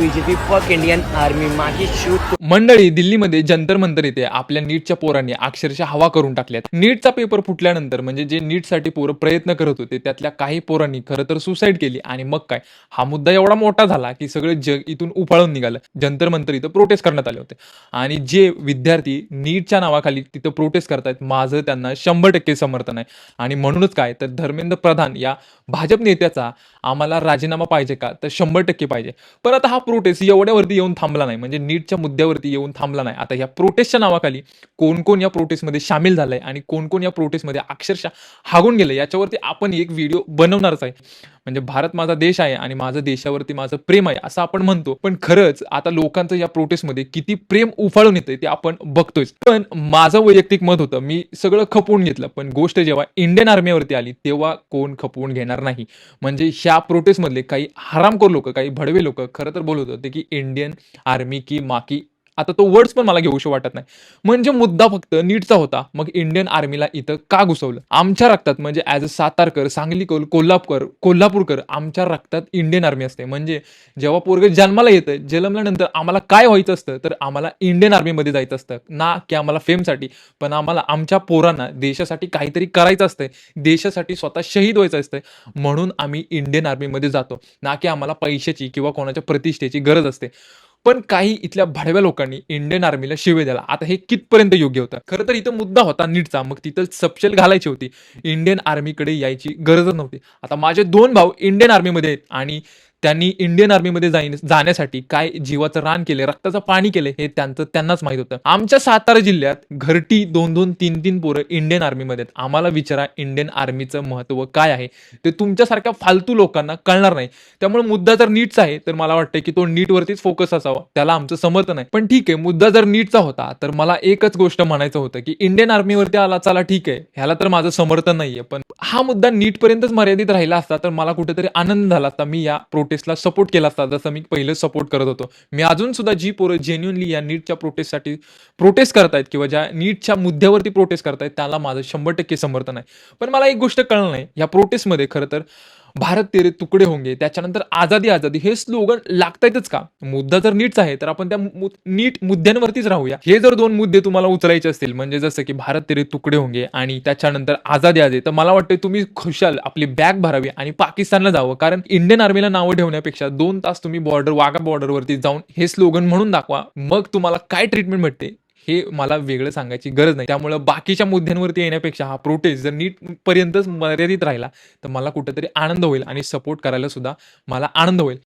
BJP फक Indian army माझी shoot मंडळी, दिल्लीमध्ये जंतर मंतर येथे आपल्या नीटच्या पोरांनी अक्षरशः हवा करून टाकल्यात. नीटचा पेपर फुटल्यानंतर म्हणजे जे नीटसाठी पोरं प्रयत्न करत होते त्यातल्या काही पोरांनी खरं तर सुसाईड केली. आणि मग काय, हा मुद्दा एवढा मोठा झाला की सगळं जग इथून उफाळून निघालं. जंतर मंतर इथं प्रोटेस्ट करण्यात आले होते आणि जे विद्यार्थी नीटच्या नावाखाली तिथं प्रोटेस्ट करतायत, माझं त्यांना 100% समर्थन आहे. आणि म्हणूनच काय तर धर्मेंद्र प्रधान या भाजप नेत्याचा आम्हाला राजीनामा पाहिजे का, तर 100% पाहिजे. पण आता हा प्रोटेस्ट एवढ्यावरती येऊन थांबला नाही, म्हणजे नीटच्या मुद्द्यावरती येऊन थांबला नाही. आता या प्रोटेस्टच्या नावाखाली कोण कोण या प्रोटेस्टमध्ये सामील झालंय आणि कोण कोण या प्रोटेस्टमध्ये अक्षरशः हागून गेले याच्यावरती आपण एक व्हिडिओ बनवणारच आहे. म्हणजे भारत माझा देश आहे आणि माझं देशावरती माझं प्रेम आहे असं आपण म्हणतो, पण खरंच आता लोकांचं या प्रोटेस्टमध्ये किती प्रेम उफाळून येतंय ते आपण बघतोय. पण माझं वैयक्तिक मत होतं, मी सगळं खपवून घेतलं, पण गोष्ट जेव्हा इंडियन आर्मीवरती आली तेव्हा कोण खपवून घेणार नाही. म्हणजे ह्या प्रोटेस्टमधले काही हरामखोर लोक, काही भडवे लोक खरं तर बोलत होते की इंडियन आर्मी की माकी, आता तो वर्ड्स पण मला घेऊशो वाटत नाही. म्हणजे मुद्दा फक्त नीटचा होता, मग इंडियन आर्मीला इथं का घुसवलं? आमच्या रक्तात म्हणजे ॲज अ सातारकर, सांगलीकर, कोल्हापूरकर आमच्या रक्तात इंडियन आर्मी असते. म्हणजे जेव्हा पोरगं जन्माला येतं, जन्मल्यानंतर आम्हाला काय व्हायचं असतं, तर आम्हाला इंडियन आर्मीमध्ये जायचं असतं ना, की आम्हाला फेमसाठी, पण आम्हाला आमच्या पोरांना देशासाठी काहीतरी करायचं असतंय, देशासाठी स्वतः शहीद व्हायचं असतंय. म्हणून आम्ही इंडियन आर्मीमध्ये जातो, ना की आम्हाला पैशाची किंवा कोणाच्या प्रतिष्ठेची गरज असते. पण काही इथल्या भडव्या लोकांनी इंडियन आर्मीला शिवे दिला. आता हे कितपर्यंत योग्य होतं? खरं तर इथं मुद्दा होता नीटचा, मग तिथं सपशेल घालायची होती. इंडियन आर्मीकडे यायची गरजच नव्हती. आता माझे 2 भाऊ इंडियन आर्मीमध्ये आहेत आणि त्यांनी इंडियन आर्मीमध्ये जाण्यासाठी काय जीवाचं रान केले, रक्ताचं पाणी केले हे त्यांनाच माहित होतं. आमच्या सातारा जिल्ह्यात घरटी 2-2, 3-3 पोरं इंडियन आर्मीमध्ये आहेत. आम्हाला विचारा इंडियन आर्मीचं महत्त्व काय आहे? ते तुमच्यासारख्या फालतू लोकांना कळणार नाही. त्यामुळे मुद्दा जर नीटचा आहे तर मला वाटतं की तो नीटवरतीच फोकस असावा, त्याला आमचं समर्थन आहे. पण ठीक आहे, मुद्दा जर नीटचा होता तर मला एकच गोष्ट म्हणायचं होतं की इंडियन आर्मीवरती आला, चला ठीक आहे, ह्याला तर माझं समर्थन नाहीये. पण हा मुद्दा नीटपर्यंतच मर्यादित राहिला असता तर मला कुठेतरी आनंद झाला असता. मी या प्रोटेस्टला सपोर्ट केला असता, जसं मी पहिलं सपोर्ट करत होतो. मी अजून सुद्धा जी पोरं जेन्युअनली या नीटच्या प्रोटेस्टसाठी प्रोटेस्ट करतायत किंवा ज्या नीटच्या मुद्द्यावरती प्रोटेस्ट करतायत त्याला माझं 100% समर्थन आहे. पण मला एक गोष्ट कळलं नाही, या प्रोटेस्टमध्ये खरं तर भारत तेरे तुकडे होंगे, त्याच्यानंतर आझादी आझादी हे स्लोगन लागतायतच का? मुद्दा जर नीटचा आहे तर आपण त्या नीट मुद्द्यांवरतीच राहूया. हे जर 2 मुद्दे तुम्हाला उचलायचे असतील, म्हणजे जसं की भारत तेरे तुकडे होंगे आणि त्याच्यानंतर आझादी आझादी, तर मला वाटतं तुम्ही खुशाल आपली बॅग भरावी आणि पाकिस्तानला जावं. कारण इंडियन आर्मीला नावं ठेवण्यापेक्षा 2 तास तुम्ही वाघा बॉर्डरवरती जाऊन हे स्लोगन म्हणून दाखवा. मग तुम्हाला काय ट्रीटमेंट भेटते हे मला वेगळं सांगायची गरज नाही. त्यामुळे बाकीच्या मुद्द्यांवरती येण्यापेक्षा हा प्रोटेस्ट जर नीट पर्यंतच मर्यादित राहिला तर मला कुठेतरी आनंद होईल आणि सपोर्ट करायला सुद्धा मला आनंद होईल.